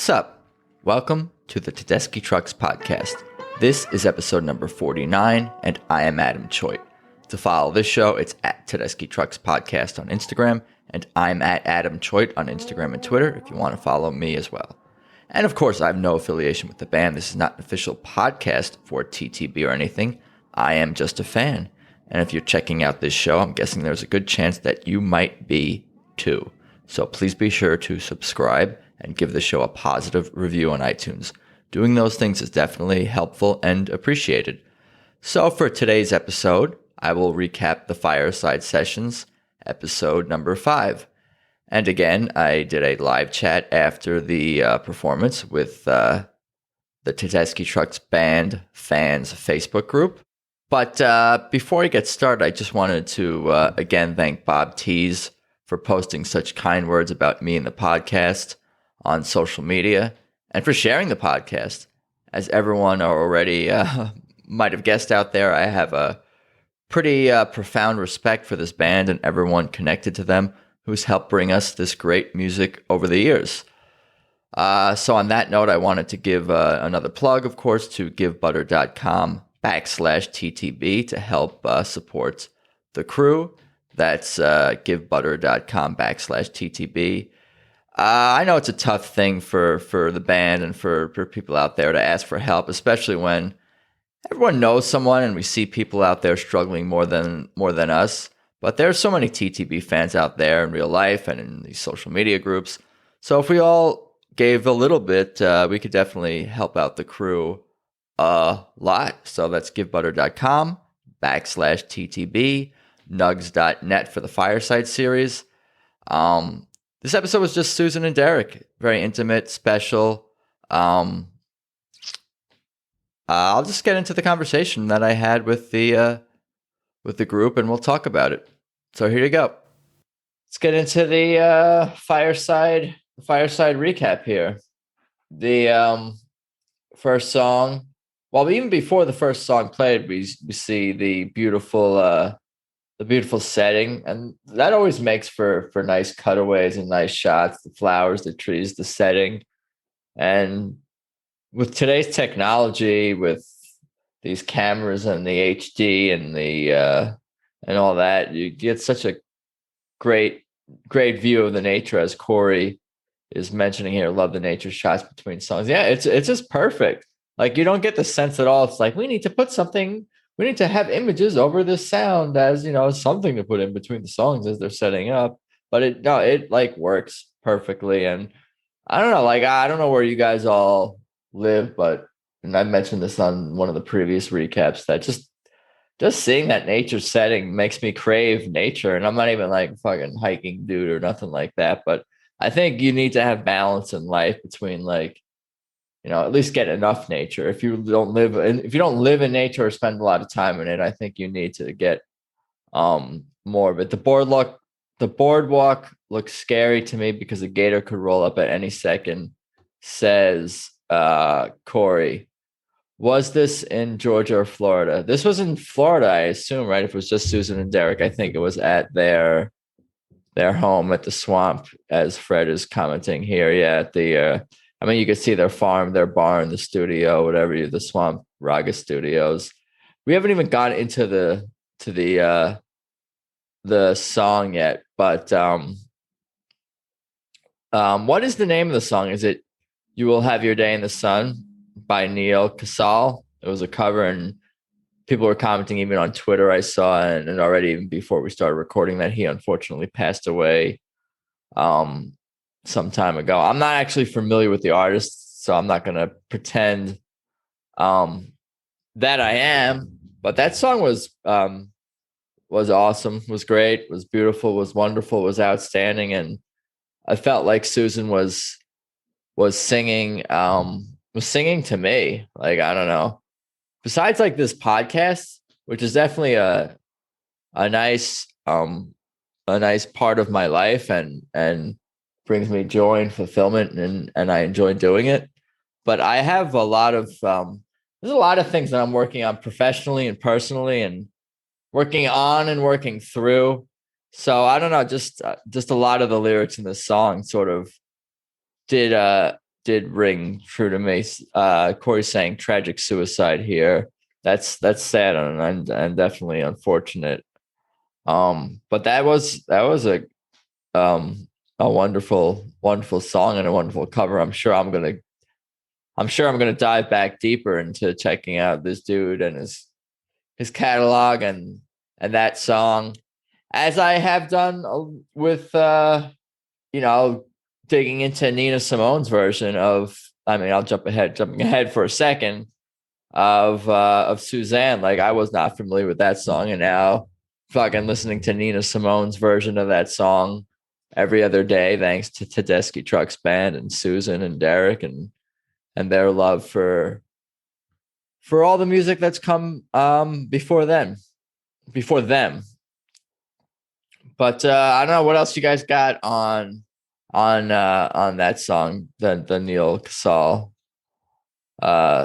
What's up? Welcome to the Tedeschi Trucks podcast. This is episode number 49, and I am Adam Choit. To follow this show, it's at Tedeschi Trucks Podcast on Instagram, and I'm at Adam Choit on Instagram and Twitter if you want to follow me as well. And of course, I have no affiliation with the band. This is not an official podcast for TTB or anything. I am just a fan. And if you're checking out this show, I'm guessing there's a good chance that you might be too. So please be sure to subscribe and give the show a positive review on iTunes. Doing those things is definitely helpful and appreciated. So for today's episode, I will recap the Fireside Sessions, episode number 5. And again, I did a live chat after the performance with the Tedeschi Trucks Band fans Facebook group. But before I get started, I just wanted to again thank Bob Tees for posting such kind words about me and the podcast on social media, and for sharing the podcast. As everyone already might have guessed out there, I have a pretty profound respect for this band and everyone connected to them who's helped bring us this great music over the years. So on that note, I wanted to give another plug, of course, to givebutter.com/TTB to help support the crew. That's givebutter.com/TTB. I know it's a tough thing for the band and for people out there to ask for help, especially when everyone knows someone and we see people out there struggling more than us. But there's so many TTB fans out there in real life and in these social media groups. So if we all gave a little bit, we could definitely help out the crew a lot. So that's givebutter.com/TTB, nugs.net for the Fireside series. This episode was just Susan and Derek. Very intimate, special. I'll just get into the conversation that I had with the group, and we'll talk about it. So here you go. Let's get into the Fireside recap here. The first song. Well, even before the first song played, we see the beautiful setting, and that always makes for nice cutaways and nice shots. The flowers, the trees, the setting, and with today's technology, with these cameras and the HD and the and all that, you get such a great view of the nature, as Corey is mentioning here. Love the nature shots between songs. Yeah, it's just perfect. Like, you don't get the sense at all. It's like we need to have images over this sound, as something to put in between the songs as they're setting up. But it like works perfectly. And I don't know, I don't know where you guys all live, and I mentioned this on one of the previous recaps, that just seeing that nature setting makes me crave nature. And I'm not even like fucking hiking dude or nothing like that, but I think you need to have balance in life between at least get enough nature. If you don't live in nature or spend a lot of time in it, I think you need to get more of it. The boardwalk looks scary to me because a gator could roll up at any second, says Corey. Was this in Georgia or Florida? This was in Florida, I assume, right? If it was just Susan and Derek, I think it was at their home at the swamp, as Fred is commenting here. Yeah, at the you could see their farm, their barn, the studio, whatever, the Swamp Raga Studios. We haven't even gone into the song yet, but what is the name of the song? Is it "You Will Have Your Day in the Sun" by Neil Casal? It was a cover, and people were commenting even on Twitter. I saw, and already even before we started recording, that he unfortunately passed away some time ago. I'm not actually familiar with the artist, so I'm not going to pretend that I am. But that song was awesome, was great, was beautiful, was wonderful, was outstanding, and I felt like Susan was singing to me. Like, I don't know. Besides, like, this podcast, which is definitely a nice part of my life, and brings me joy and fulfillment, and I enjoy doing it. But I have a lot of there's a lot of things that I'm working on professionally and personally, and working on and working through. So I don't know, just a lot of the lyrics in this song sort of did did ring true to me. Corey saying tragic suicide here. That's sad and definitely unfortunate. But that was a wonderful song and a wonderful cover. I'm sure I'm gonna dive back deeper into checking out this dude and his catalog and that song, as I have done with digging into Nina Simone's version of. I mean, jumping ahead for a second of Suzanne. Like, I was not familiar with that song, and now fucking listening to Nina Simone's version of that song every other day, thanks to Tedeschi Trucks Band and Susan and Derek and their love for all the music that's come before them. But I don't know what else you guys got on that song, the Neil Casal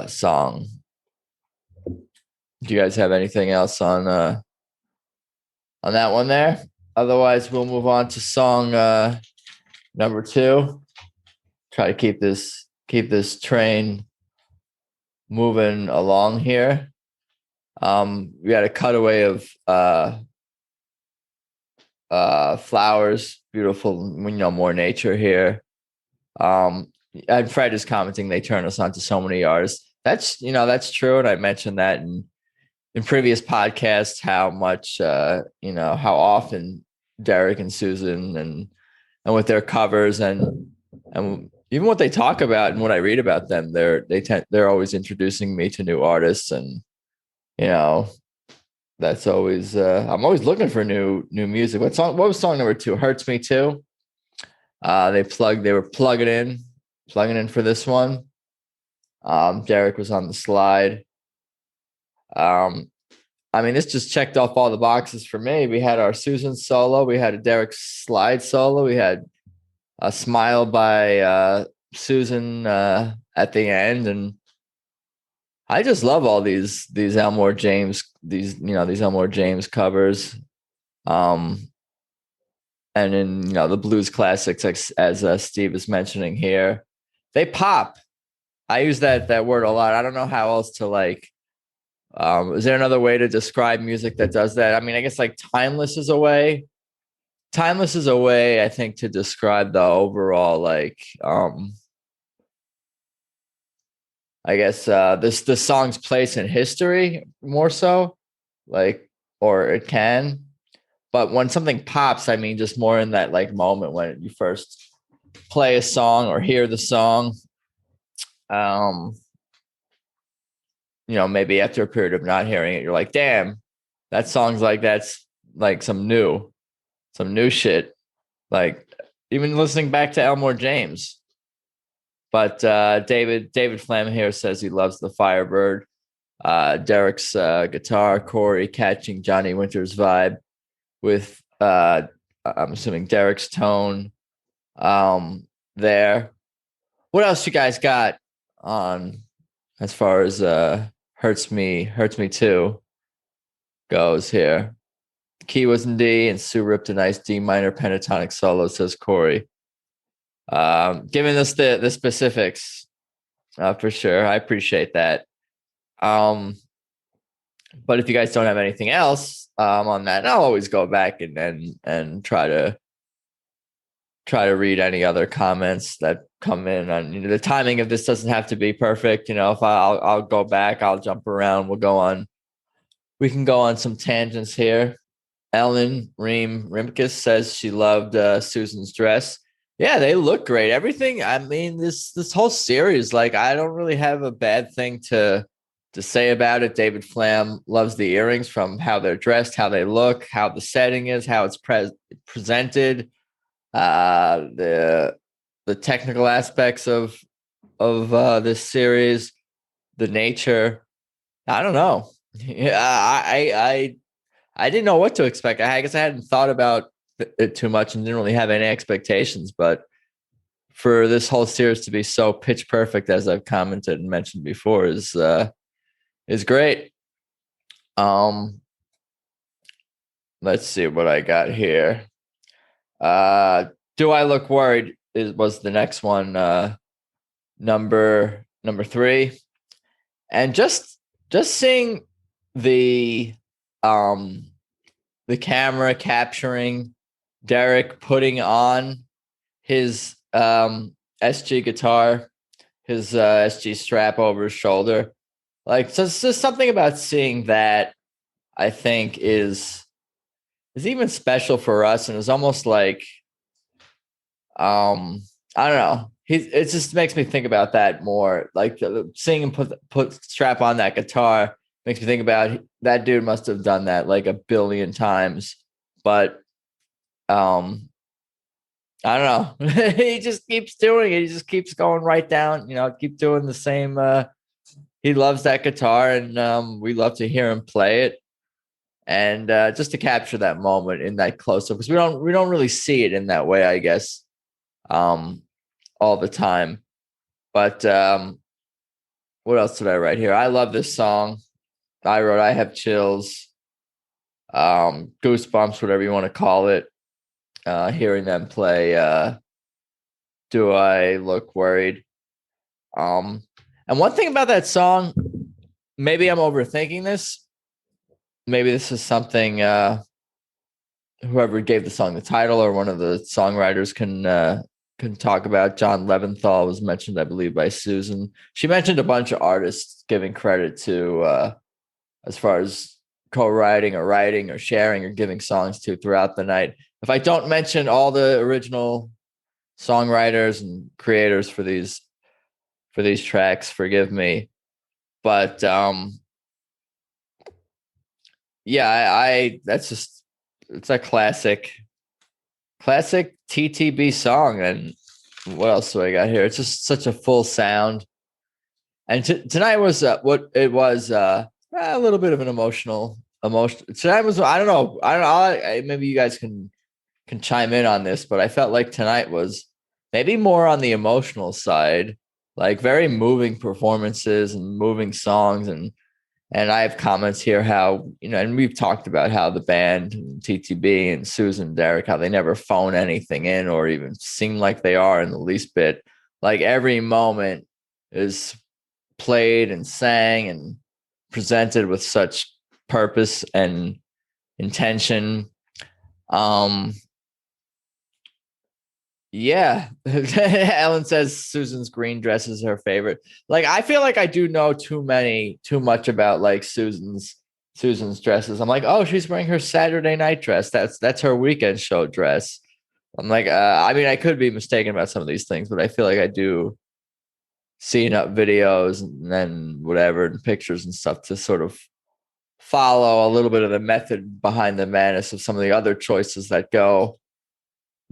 song. Do you guys have anything else on that one there? Otherwise, we'll move on to song number 2. Try to keep this train moving along here. We had a cutaway of flowers, beautiful, more nature here. And Fred is commenting they turn us on to so many artists. That's true, and I mentioned that in previous podcasts how much how often Derek and Susan and with their covers and even what they talk about and what I read about them, they're always introducing me to new artists, and that's always I'm always looking for new music. What was song number 2? Hurts Me Too. They were plugging in for this one. Derek was on the slide. I mean, this just checked off all the boxes for me. We had our Susan solo, we had a Derek slide solo, we had a smile by Susan at the end, and I just love all these Elmore James Elmore James covers, and in the blues classics, as Steve is mentioning here, they pop. I use that word a lot. I don't know how else to is there another way to describe music that does that? I mean, I guess timeless is a way. Timeless is a way, I think, to describe the overall I guess the song's place in history more so, or it can. But when something pops, I mean, just more in that moment when you first play a song or hear the song. Maybe after a period of not hearing it, you're like, damn, that song's that's some new shit. Even listening back to Elmore James. But David Flam here says he loves the Firebird. Derek's guitar, Corey catching Johnny Winter's vibe with I'm assuming Derek's tone there. What else you guys got on as far as Hurts Me Too goes here? The key was in D, and Sue ripped a nice D minor pentatonic solo, says Corey. Giving us the specifics for sure. I appreciate that. But if you guys don't have anything else on that, I'll always go back and try to read any other comments that come in. On the timing of this doesn't have to be perfect. If I'll go back, I'll jump around. We can go on some tangents here. Ellen Rimkus says she loved Susan's dress. Yeah, they look great. Everything. I mean, this whole series, I don't really have a bad thing to say about it. David Flam loves the earrings, from how they're dressed, how they look, how the setting is, how it's presented, the technical aspects of this series, the nature. I don't know. Yeah, I didn't know what to expect. I guess I hadn't thought about it too much and didn't really have any expectations, but for this whole series to be so pitch perfect, as I've commented and mentioned before, is great. Let's see what I got here. Do I look worried? Was the next one number 3. And just seeing the um the camera capturing Derek putting on his SG guitar, his SG strap over his shoulder. Like, so it's just something about seeing that I think is even special for us, and it's almost like I don't know. It just makes me think about that more. Like seeing him put strap on that guitar makes me think about that dude must have done that like a billion times. But I don't know. He just keeps doing it. He just keeps going right down. Keep doing the same. He loves that guitar, and we love to hear him play it. And just to capture that moment in that close up, because we don't really see it in that way, I guess, all the time. But what else did I write here? I love this song. I wrote I have chills, goosebumps, whatever you want to call it. Hearing them play Do I Look Worried? And one thing about that song, maybe I'm overthinking this. Maybe this is something whoever gave the song the title or one of the songwriters can talk about. John Leventhal was mentioned, I believe, by Susan. She mentioned a bunch of artists giving credit to as far as co-writing or writing or sharing or giving songs to throughout the night. If I don't mention all the original songwriters and creators for these tracks, forgive me. But yeah, I that's just, it's a classic TTB song. And what else do I got here? It's just such a full sound. And tonight was what it was, a little bit of an emotion. Tonight was, I don't know. Maybe you guys can chime in on this, but I felt like tonight was maybe more on the emotional side, like very moving performances and moving songs. And I have comments here how, and we've talked about how the band, TTB and Susan and Derek, how they never phone anything in or even seem like they are in the least bit. Like every moment is played and sang and presented with such purpose and intention. Yeah. Ellen says Susan's green dress is her favorite. Like, I feel like I do know too much about like Susan's dresses. I'm like, oh, she's wearing her Saturday night dress. That's her weekend show dress. I'm like, I mean, I could be mistaken about some of these things, but I feel like I do see enough videos and then whatever and pictures and stuff to sort of follow a little bit of the method behind the madness of some of the other choices that go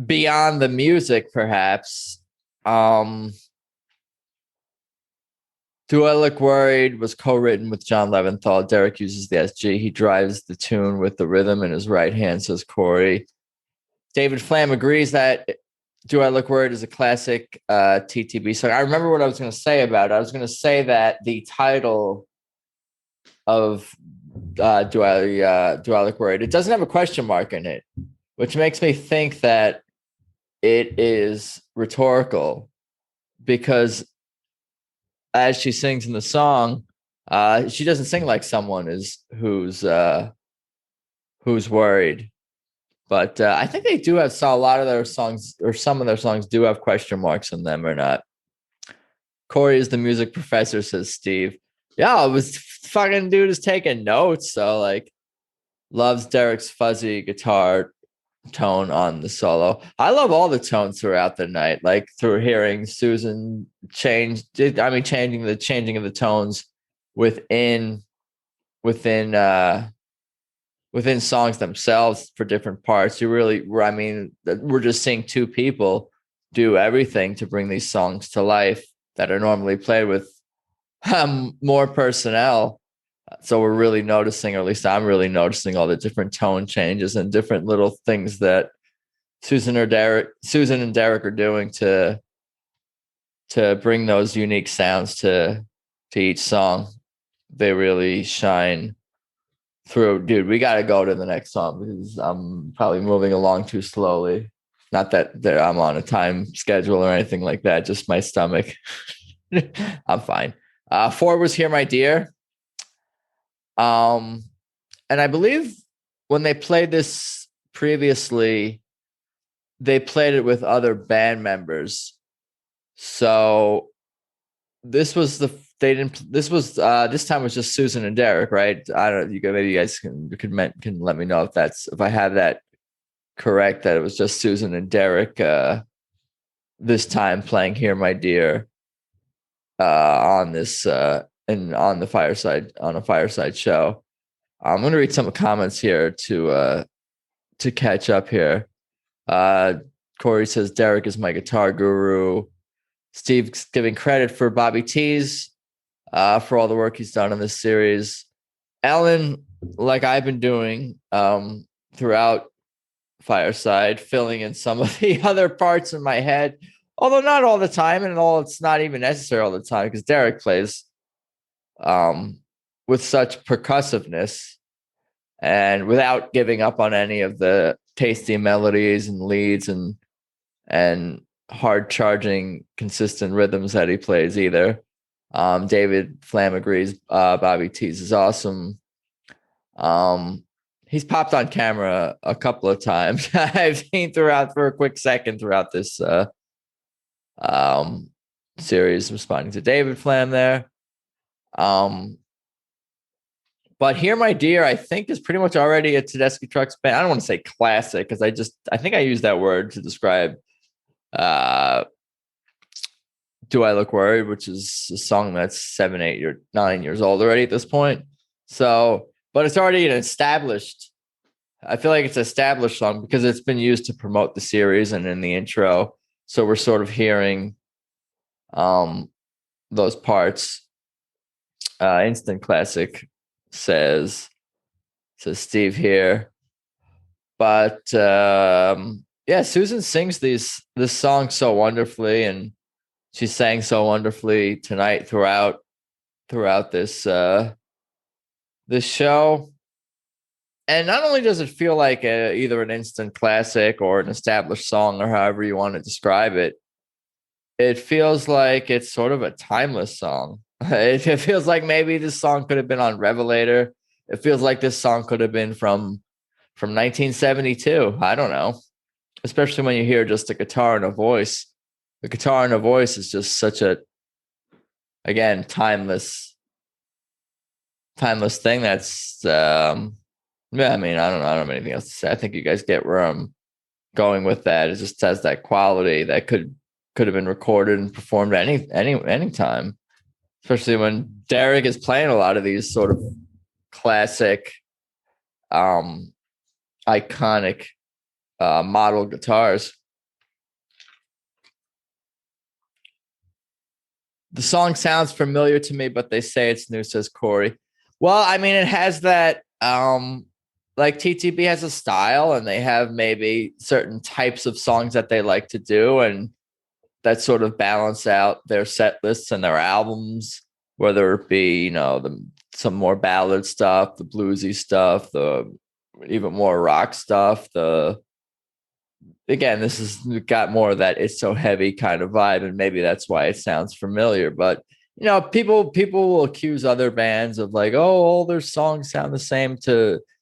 beyond the music, perhaps. Do I Look Worried was co-written with John Leventhal. Derek uses the SG. He drives the tune with the rhythm in his right hand, says Corey. David Flam agrees that Do I Look Worried is a classic TTB song. I remember what I was going to say about it. I was going to say that the title of Do I Look Worried, it doesn't have a question mark in it, which makes me think that it is rhetorical, because as she sings in the song, she doesn't sing like someone who's worried. But I think they do have a lot of their songs, or some of their songs do have question marks in them or not. Corey is the music professor, says Steve. Yeah, it was fucking dude is taking notes. So like, loves Derek's fuzzy guitar tone on the solo. I love all the tones throughout the night, like through hearing Susan changing the tones within songs themselves for different parts. We're just seeing two people do everything to bring these songs to life that are normally played with more personnel. So we're really noticing, or at least I'm really noticing, all the different tone changes and different little things that Susan and Derek are doing to bring those unique sounds to each song. They really shine through. Dude, we got to go to the next song because I'm probably moving along too slowly. Not that I'm on a time schedule or anything like that, just my stomach. I'm fine. 4 was Here My Dear. And I believe when they played this previously, they played it with other band members. So this was this time was just Susan and Derek, right? I don't know. Maybe you guys can let me know if I have that correct, that it was just Susan and Derek this time playing Here My Dear on this and on a Fireside show. I'm going to read some comments here to catch up here. Corey says Derek is my guitar guru. Steve's giving credit for Bobby T's for all the work he's done in this series. Ellen, like I've been doing throughout Fireside, filling in some of the other parts in my head, although not all the time, and it's not even necessary all the time because Derek plays with such percussiveness and without giving up on any of the tasty melodies and leads and hard charging consistent rhythms that he plays either. David Flam agrees. Bobby T's is awesome. He's popped on camera a couple of times. I've seen throughout for a quick second throughout this series, responding to David Flam there. But Here My Dear, I think, is pretty much already a Tedeschi Trucks band. I don't want to say classic because I think I use that word to describe Do I Look Worried, which is a song that's 7, 8, or 9 years old already at this point. So, but it's already an established. I feel like it's an established song because it's been used to promote the series and in the intro. So we're sort of hearing those parts. Instant classic says Steve here. But yeah, Susan sings this song so wonderfully, and she sang so wonderfully tonight throughout this this show. And not only does it feel like either an instant classic or an established song, or however you want to describe it, it feels like it's sort of a timeless song. It feels like maybe this song could have been on Revelator. It feels like this song could have been from 1972. I don't know. Especially when you hear just a guitar and a voice. The guitar and a voice is just such a, again, timeless thing. That's yeah, I mean, I don't have anything else to say. I think you guys get where I'm going with that. It just has that quality that could have been recorded and performed any time. Especially when Derek is playing a lot of these sort of classic, iconic model guitars. The song sounds familiar to me, but they say it's new, says Corey. Well, I mean, it has that, like TTB has a style, and they have maybe certain types of songs that they like to do, and that sort of balance out their set lists and their albums, whether it be, some more ballad stuff, the bluesy stuff, the even more rock stuff. Again, this has got more of that It's So Heavy kind of vibe, and maybe that's why it sounds familiar. But people will accuse other bands of like, oh, all their songs sound the same.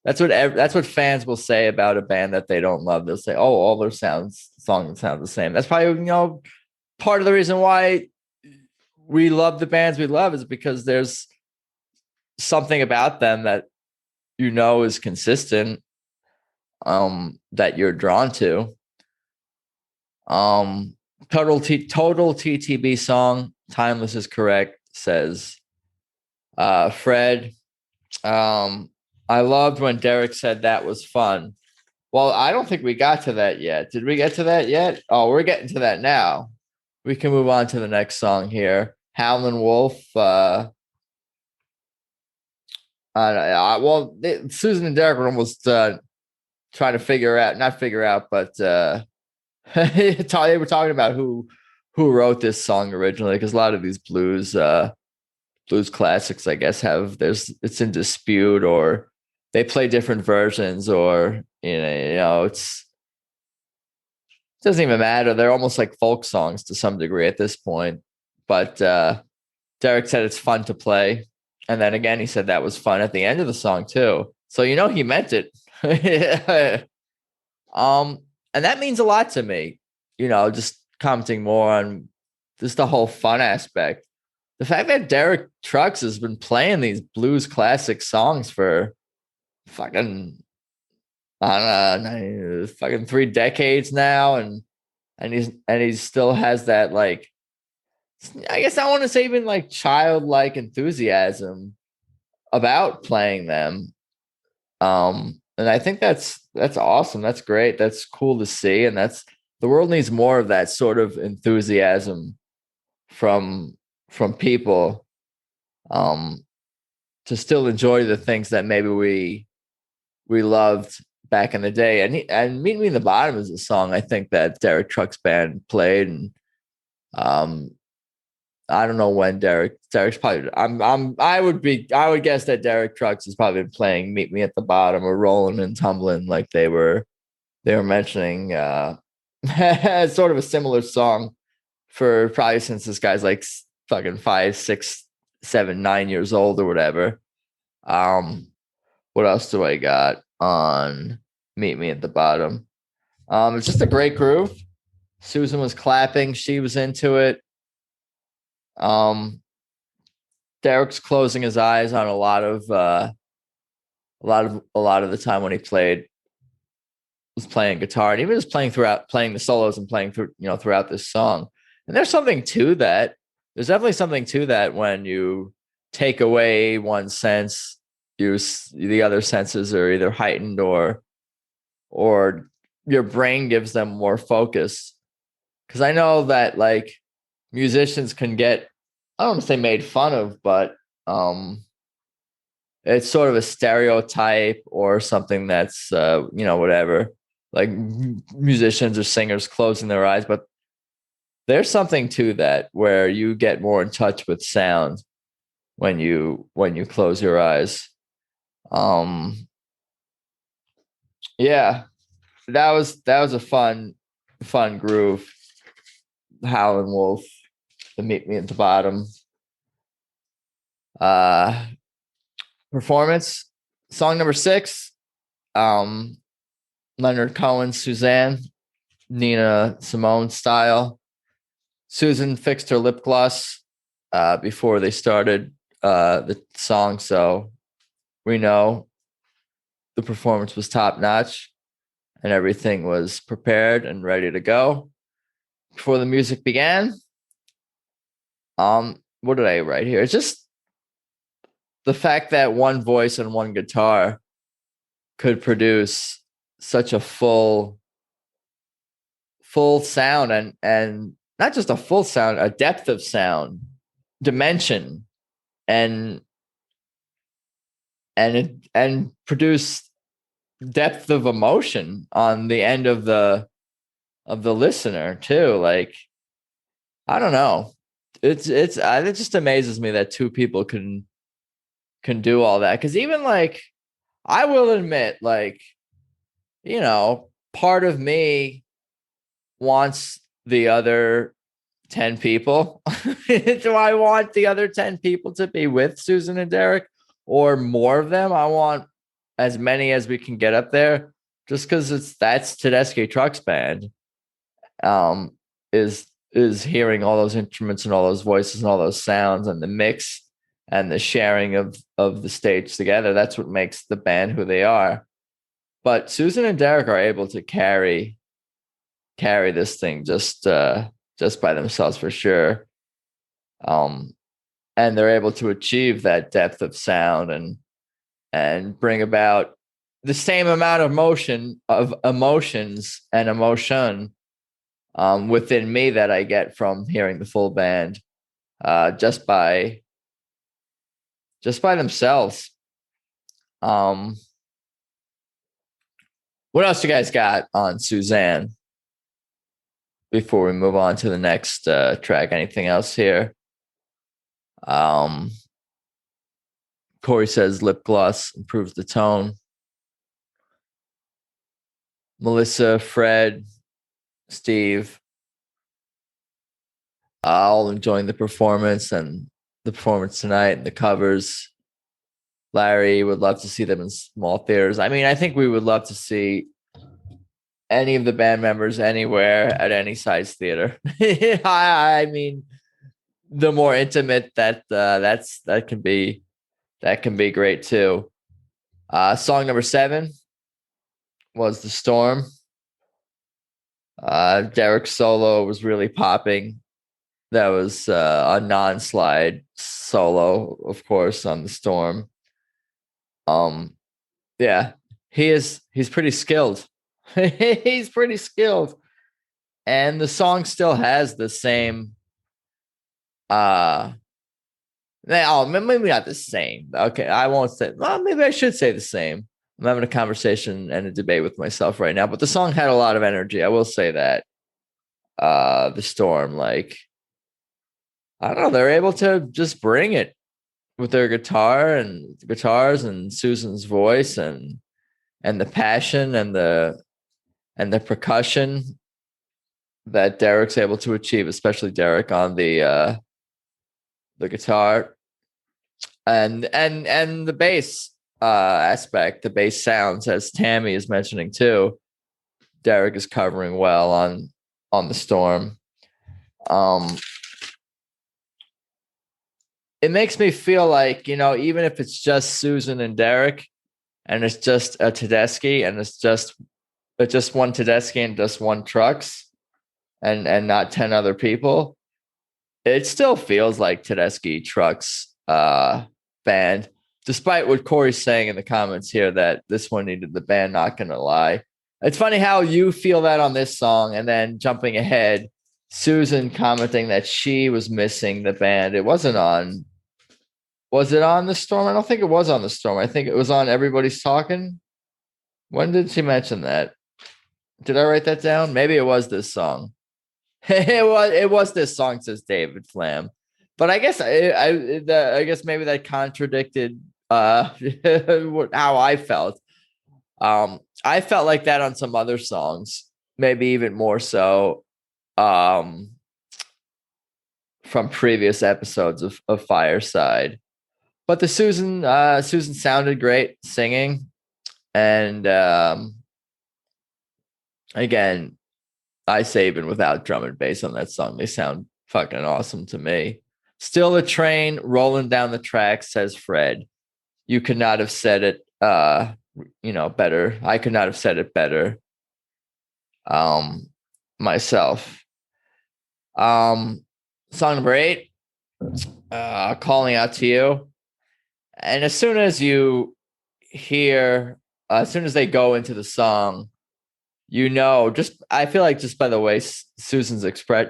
That's what fans will say about a band that they don't love. They'll say, oh, all their songs sound the same. That's probably part of the reason why we love the bands we love, is because there's something about them that is consistent, that you're drawn to. Total TTB song, timeless is correct, says Fred. I loved when Derek said that was fun. Well, I don't think we got to that yet. Did we get to that yet? Oh, we're getting to that now. We can move on to the next song here. Howlin' Wolf. Well, Susan and Derek were almost trying to not figure out, but they were talking about who wrote this song originally, because a lot of these blues classics, I guess, it's in dispute, or they play different versions, or it doesn't even matter. They're almost like folk songs to some degree at this point. But Derek said it's fun to play. And then again, he said that was fun at the end of the song too. So he meant it. And that means a lot to me. Just commenting more on just the whole fun aspect. The fact that Derek Trucks has been playing these blues classic songs for fucking I don't know, fucking 3 decades now, and he still has that, like, I guess I want to say even like childlike enthusiasm about playing them. And I think that's awesome. That's great. That's cool to see. And the world needs more of that sort of enthusiasm from people, to still enjoy the things that maybe we loved back in the day. And Meet Me in the Bottom is a song I think that Derek Trucks band played. And I don't know when Derek's probably I would guess that Derek Trucks has probably been playing Meet Me at the Bottom or Rolling and Tumbling, like they were mentioning, sort of a similar song for probably since this guy's like fucking 5, 6, 7, 9 years old or whatever. What else do I got on Meet Me at the Bottom? It's just a great groove. Susan was clapping, she was into it. Derek's closing his eyes on a lot of the time when he was playing guitar, and even just playing the solos and playing throughout this song. And there's something to that. There's definitely something to that when you take away one sense, the other senses are either heightened or your brain gives them more focus. Because I know that, like, musicians can get, I don't want to say made fun of, but it's sort of a stereotype or something that's whatever, like musicians or singers closing their eyes. But there's something to that where you get more in touch with sound when you close your eyes. Yeah, that was a fun groove. Howlin' Wolf, the Meet Me at the Bottom performance. Song number 6, Leonard Cohen, Suzanne, Nina Simone style. Susan fixed her lip gloss before they started the song, so we know the performance was top notch and everything was prepared and ready to go before the music began. What did I write here? It's just the fact that one voice and one guitar could produce such a full sound, and not just a full sound, a depth of sound, dimension, and produce depth of emotion on the end of the listener too. Like, I don't know. It just amazes me that two people can do all that. Because even, like, I will admit, like, part of me wants the other 10 people. Do I want the other 10 people to be with Susan and Derek, or more of them? I want as many as we can get up there, just because that's Tedeschi Trucks band. Is hearing all those instruments and all those voices and all those sounds and the mix and the sharing of the stage together. That's what makes the band who they are. But Susan and Derek are able to carry this thing just by themselves, for sure. And they're able to achieve that depth of sound and bring about the same amount of emotions and emotion within me that I get from hearing the full band, just by themselves. What else you guys got on Suzanne before we move on to the next track? Anything else here? Corey says lip gloss improves the tone. Melissa, Fred, Steve, all enjoying the performance tonight and the covers. Larry would love to see them in small theaters. I mean, I think we would love to see any of the band members anywhere at any size theater. I mean, the more intimate that can be great too. Song number 7 was "The Storm." Derek's solo was really popping. That was a non-slide solo, of course, on "The Storm." Yeah, he's pretty skilled. He's pretty skilled. And the song still has the same maybe not the same. Okay, I won't say, well, maybe I should say the same. I'm having a conversation and a debate with myself right now, but the song had a lot of energy. I will say that. The Storm, like, I don't know, they're able to just bring it with their guitars and Susan's voice and the passion and the percussion that Derek's able to achieve, especially Derek on the guitar and the bass aspect, the bass sounds, as Tammy is mentioning too. Derek is covering well on the Storm. It makes me feel like, even if it's just Susan and Derek, and it's just a Tedeschi, and it's just one Tedeschi and just one Trucks, and not 10 other people, it still feels like Tedeschi Trucks band, despite what Corey's saying in the comments here that this one needed the band. Not gonna lie, it's funny how you feel that on this song, and then jumping ahead, Susan commenting that she was missing the band. It wasn't on. Was it on The Storm? I don't think it was on The Storm. I think it was on Everybody's Talking. When did she mention that? Did I write that down? Maybe it was this song. It was this song, says David Flam. But I guess I guess maybe that contradicted how I felt. I felt like that on some other songs, maybe even more so from previous episodes of Fireside. But the Susan sounded great singing, and again, I say even without drum and bass on that song, they sound fucking awesome to me. Still a train rolling down the tracks, says Fred. You could not have said it better. I could not have said it better myself. Song number 8, Calling Out to You. And as soon as you hear, as soon as they go into the song, I feel like just by the way Susan's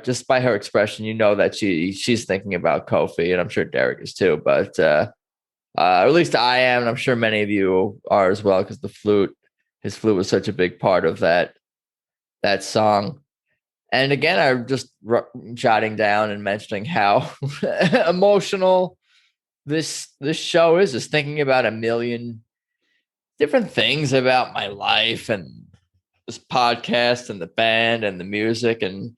just by her expression, that she's thinking about Kofi, and I'm sure Derek is too. But at least I am, and I'm sure many of you are as well, because his flute was such a big part of that song. And again, I'm just jotting down and mentioning how emotional this show is, just thinking about a million different things about my life and this podcast and the band and the music, and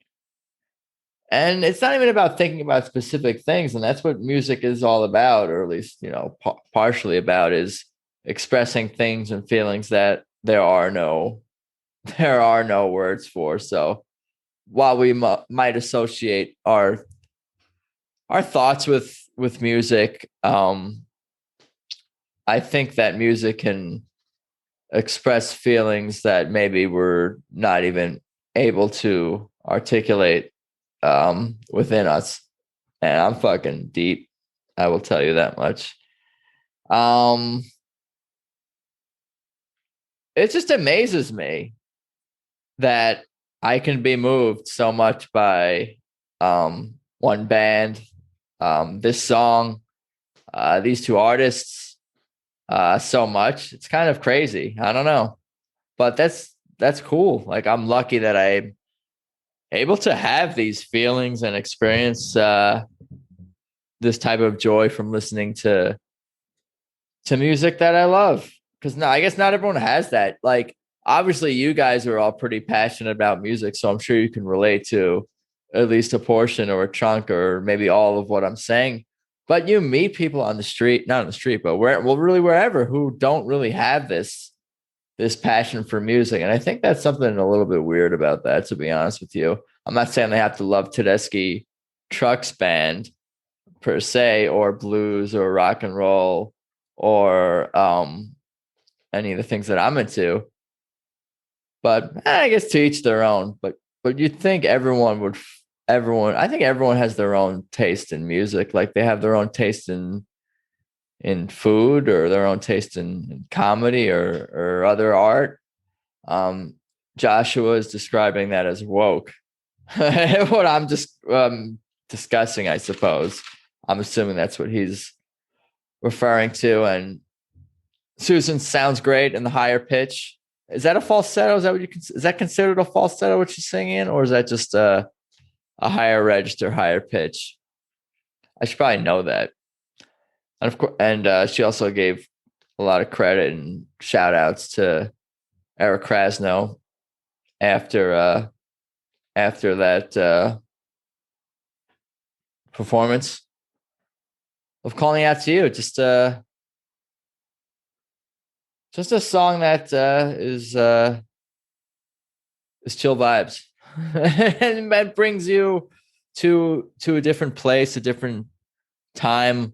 it's not even about thinking about specific things, and that's what music is all about, or at least partially about, is expressing things and feelings that there are no words for. So while we might associate our thoughts with music, I think that music can express feelings that maybe we're not even able to articulate within us. And I'm fucking deep, I will tell you that much. It just amazes me that I can be moved so much by one band, this song, these two artists, so much. It's kind of crazy. I don't know, but that's cool. Like, I'm lucky that I'm able to have these feelings and experience this type of joy from listening to music that I love. Because I guess not everyone has that. Like, obviously, you guys are all pretty passionate about music, so I'm sure you can relate to at least a portion or a chunk or maybe all of what I'm saying. But you meet people on the street, not on the street, but really wherever, who don't really have this passion for music. And I think that's something a little bit weird about that, to be honest with you. I'm not saying they have to love Tedeschi Trucks Band per se, or blues or rock and roll, or any of the things that I'm into. But I guess to each their own. But you'd think I think everyone has their own taste in music. Like they have their own taste in food, or their own taste in comedy, or other art. Joshua is describing that as woke. What I'm just discussing, I suppose. I'm assuming that's what he's referring to. And Susan sounds great in the higher pitch. Is that a falsetto? Is that what is that considered a falsetto, what she's singing, or is that just a higher register, higher pitch? I should probably know that. And of course, and she also gave a lot of credit and shout outs to Eric Krasno after that performance of Calling Out to You. Just a song that is chill vibes, and that brings you to a different place, a different time,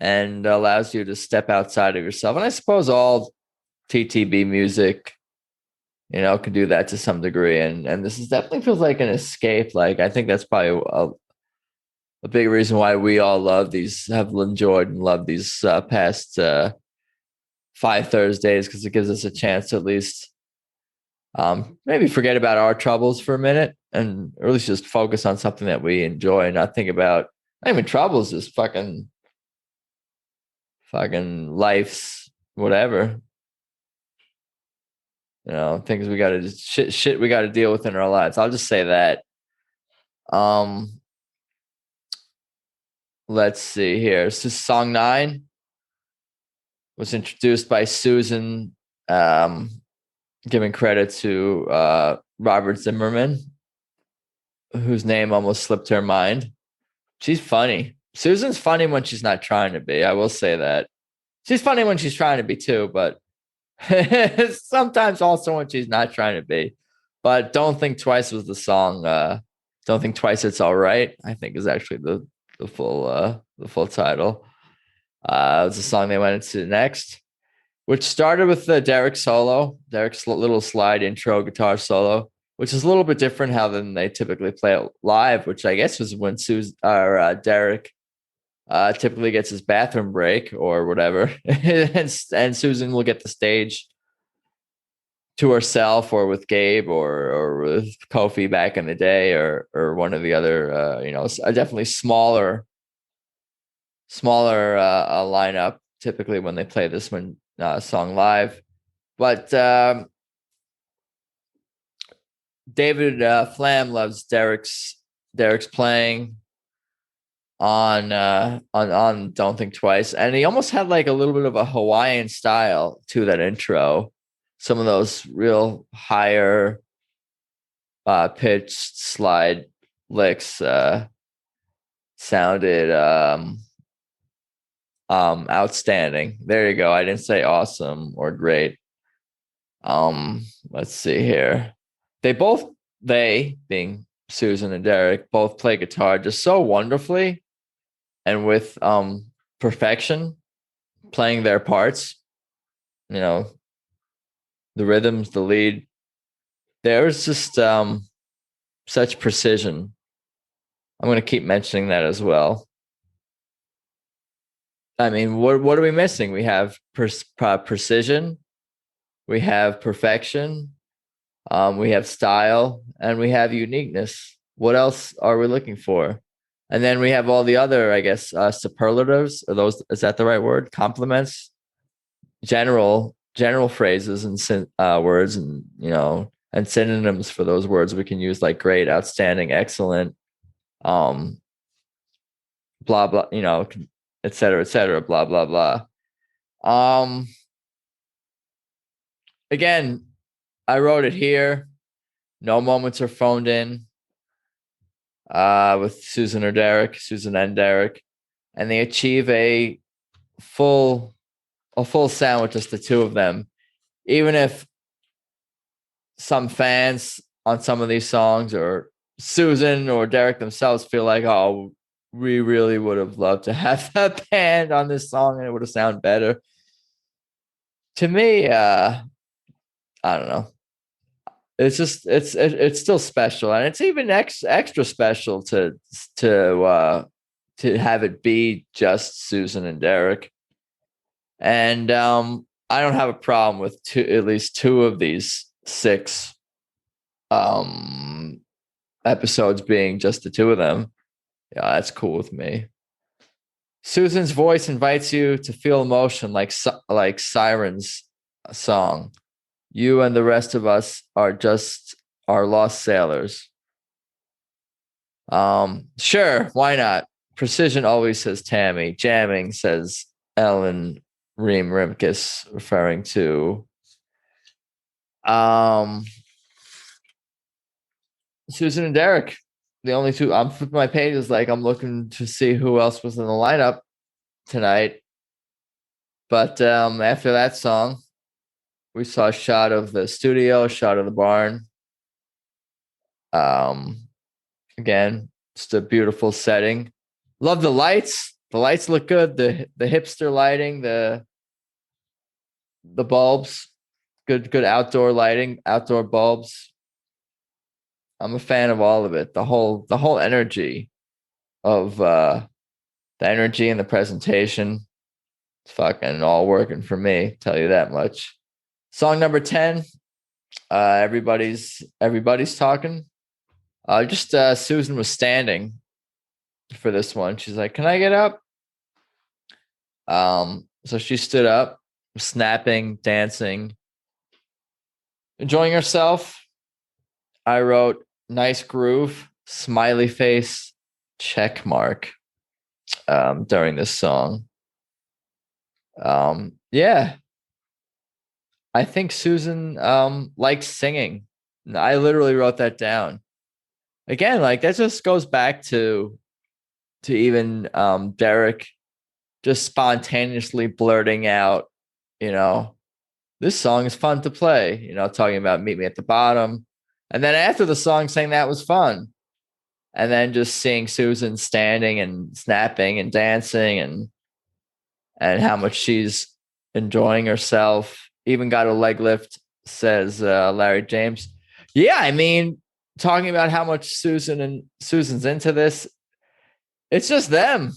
and allows you to step outside of yourself. And I suppose all TTB music, can do that to some degree. And this is definitely feels like an escape. Like, I think that's probably a big reason why we all have enjoyed and loved these past 5 Thursdays, because it gives us a chance to at least maybe forget about our troubles for a minute, and or at least just focus on something that we enjoy and not think about not even troubles, just fucking life's whatever. Things we got to shit we got to deal with in our lives. I'll just say that. Let's see here. So song 9 was introduced by Susan, giving credit to Robert Zimmerman, whose name almost slipped her mind. She's funny. Susan's funny when she's not trying to be. I will say that. She's funny when she's trying to be too, but sometimes also when she's not trying to be. But Don't Think Twice was the song. Don't Think Twice, It's All Right, I think is actually the full title. It was a song they went into next, which started with the Derek's little slide intro guitar solo, which is a little bit different than they typically play it live, which I guess was when Derek typically gets his bathroom break or whatever, and Susan will get the stage to herself, or with Gabe, or with Kofi back in the day, or one of the other, definitely smaller lineup typically when they play this song live. But David Flam loves Derek's playing on Don't Think Twice, and he almost had like a little bit of a Hawaiian style to that intro. Some of those real higher pitched slide licks sounded outstanding. There you go. I didn't say awesome or great. Let's see here. They being Susan and Derek, both play guitar just so wonderfully and with perfection, playing their parts. The rhythms, the lead. There's just such precision. I'm going to keep mentioning that as well. I mean, what are we missing? We have precision, we have perfection, we have style, and we have uniqueness. What else are we looking for? And then we have all the other, I guess, superlatives. Is that the right word? Compliments, general phrases and words, and and synonyms for those words we can use, like great, outstanding, excellent, blah blah, et cetera, blah blah blah. Again, I wrote it here. No moments are phoned in. with Susan and Derek, and they achieve full a full sound with just the two of them. Even if some fans on some of these songs or Susan or Derek themselves feel like, oh, we really would have loved to have that band on this song and it would have sounded better. To me, I don't know. It's just it's still special, and it's even extra special to have it be just Susan and Derek. And I don't have a problem with at least two of these six episodes being just the two of them. Yeah, that's cool with me. Susan's voice invites you to feel emotion like Siren's song. You and the rest of us are just our lost sailors. Sure, why not? Precision always, says Tammy. Jamming, says Ellen Reem Rimkus, referring to Susan and Derek. The only two. I'm flipping my pages like I'm looking to see who else was in the lineup tonight. But after that song, we saw a shot of the studio, a shot of the barn. Again, just a beautiful setting. Love the lights. The lights look good. The hipster lighting, the bulbs, good outdoor lighting, outdoor bulbs. I'm a fan of all of it. The whole energy of the energy and the presentation. It's fucking all working for me, tell you that much. Song number 10. Everybody's talking. Just Susan was standing for this one. She's like, "Can I get up?" So she stood up, snapping, dancing, enjoying herself. I wrote, "Nice groove, smiley face, check mark," during this song. Yeah. I think Susan likes singing. I literally wrote that down. Again, like that just goes back to even Derek just spontaneously blurting out, this song is fun to play, talking about Meet Me at the Bottom. And then after the song saying that was fun. And then just seeing Susan standing and snapping and dancing and how much she's enjoying herself. Even got a leg lift, says Larry James. Yeah, I mean, talking about how much Susan's into this, it's just them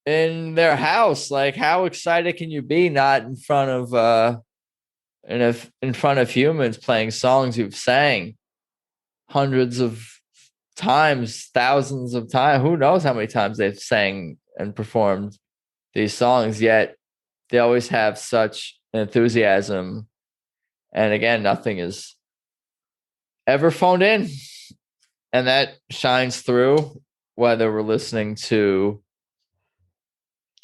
in their house. Like, how excited can you be not in front of in front of humans playing songs you've sang hundreds of times, thousands of times? Who knows how many times they've sang and performed these songs, yet they always have such enthusiasm. And again, nothing is ever phoned in. And that shines through whether we're listening to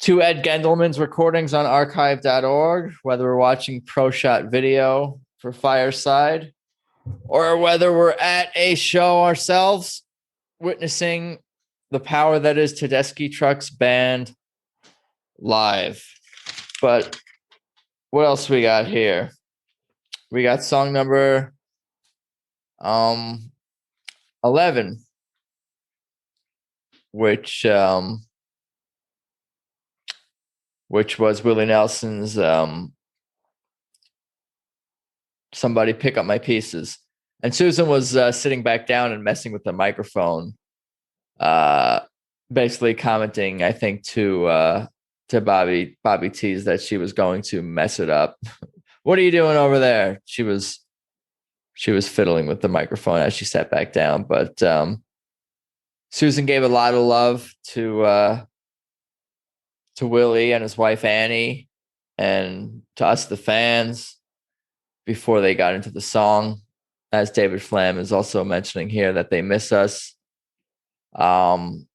Ed Gendelman's recordings on archive.org, whether we're watching Pro Shot Video for Fireside, or whether we're at a show ourselves, witnessing the power that is Tedeschi Trucks Band live. But what else we got here? We got song number 11, which was Willie Nelson's Somebody Pick Up My Pieces. And Susan was sitting back down and messing with the microphone, basically commenting, I think, to Bobby T's that she was going to mess it up. What are you doing over there? She was fiddling with the microphone as she sat back down. But Susan gave a lot of love to Willie and his wife Annie, and to us, the fans, before they got into the song. As David Flam is also mentioning here, that they miss us. Ellen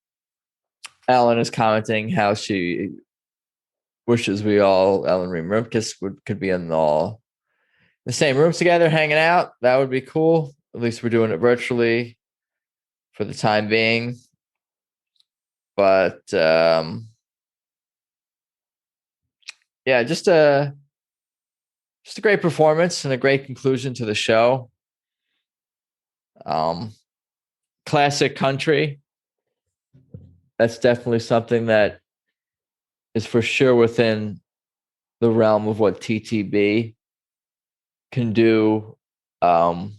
is commenting how she wishes we all, Ellen Reem Rimkus, could be in the same rooms together, hanging out. That would be cool. At least we're doing it virtually. for the time being. But yeah, just a great performance and a great conclusion to the show. Classic country. That's definitely something that is for sure within the realm of what TTB can do in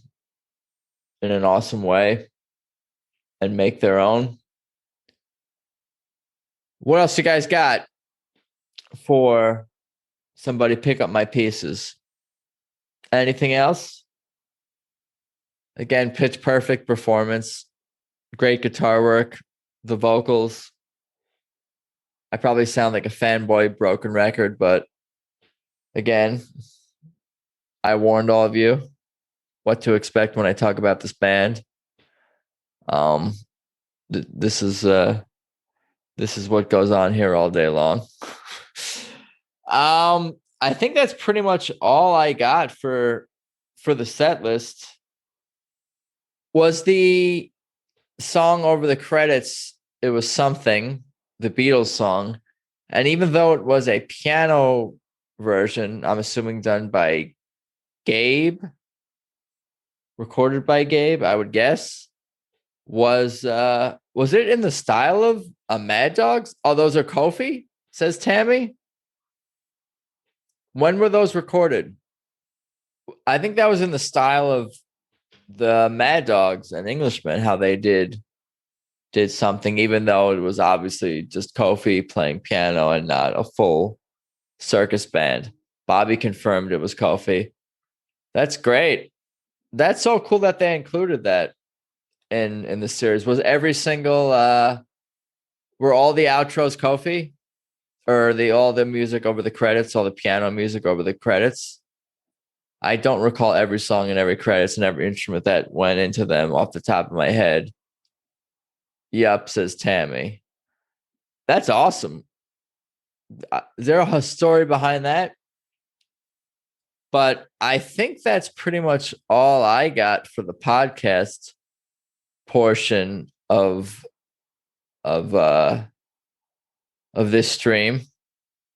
an awesome way and make their own. What else you guys got for Somebody Pick Up My Pieces? Anything else? Again, pitch perfect performance, great guitar work, the vocals. I probably sound like a fanboy broken record, but again, I warned all of you what to expect when I talk about this band. This is what goes on here all day long. I think that's pretty much all I got for the set list. Was the song over the credits, it was Something, the Beatles song. And even though it was a piano version, I'm assuming done by Gabe, recorded by Gabe, I would guess. Was it in the style of a Mad Dogs? Oh, those are Kofi, says Tammy. When were those recorded? I think that was in the style of the Mad Dogs and Englishmen, how they did something, even though it was obviously just Kofi playing piano and not a full circus band. Bobby confirmed it was Kofi. That's great. That's so cool that they included that in the series. Was every single were all the outros Kofi? Or all the music over the credits, all the piano music over the credits? I don't recall every song and every credits and every instrument that went into them off the top of my head. Yup, says Tammy. That's awesome. Is there a story behind that? But I think that's pretty much all I got for the podcast portion of this stream.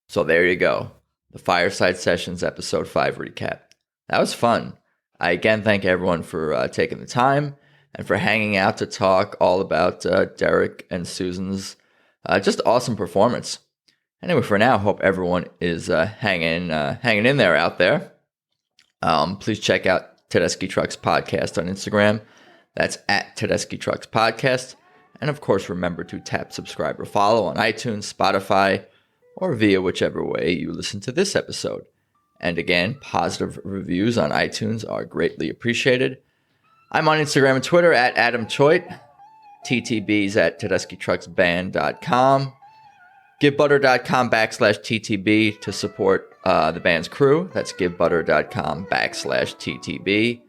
So there you go. The Fireside Sessions episode 5 recap. That was fun. I again thank everyone for taking the time and for hanging out to talk all about Derek and Susan's just awesome performance. Anyway, for now, hope everyone is hanging in there out there. Please check out Tedeschi Trucks Podcast on Instagram. That's at Tedeschi Trucks Podcast. And of course, remember to tap subscribe or follow on iTunes, Spotify, or via whichever way you listen to this episode. And again, positive reviews on iTunes are greatly appreciated. I'm on Instagram and Twitter at Adam Choit. TTB's at TedeschiTrucksBand.com. GiveButter.com/TTB to support the band's crew. That's GiveButter.com/TTB.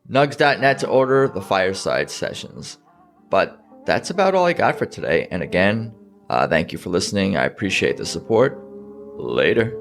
Nugs.net to order the Fireside Sessions. But that's about all I got for today. And again, thank you for listening. I appreciate the support. Later.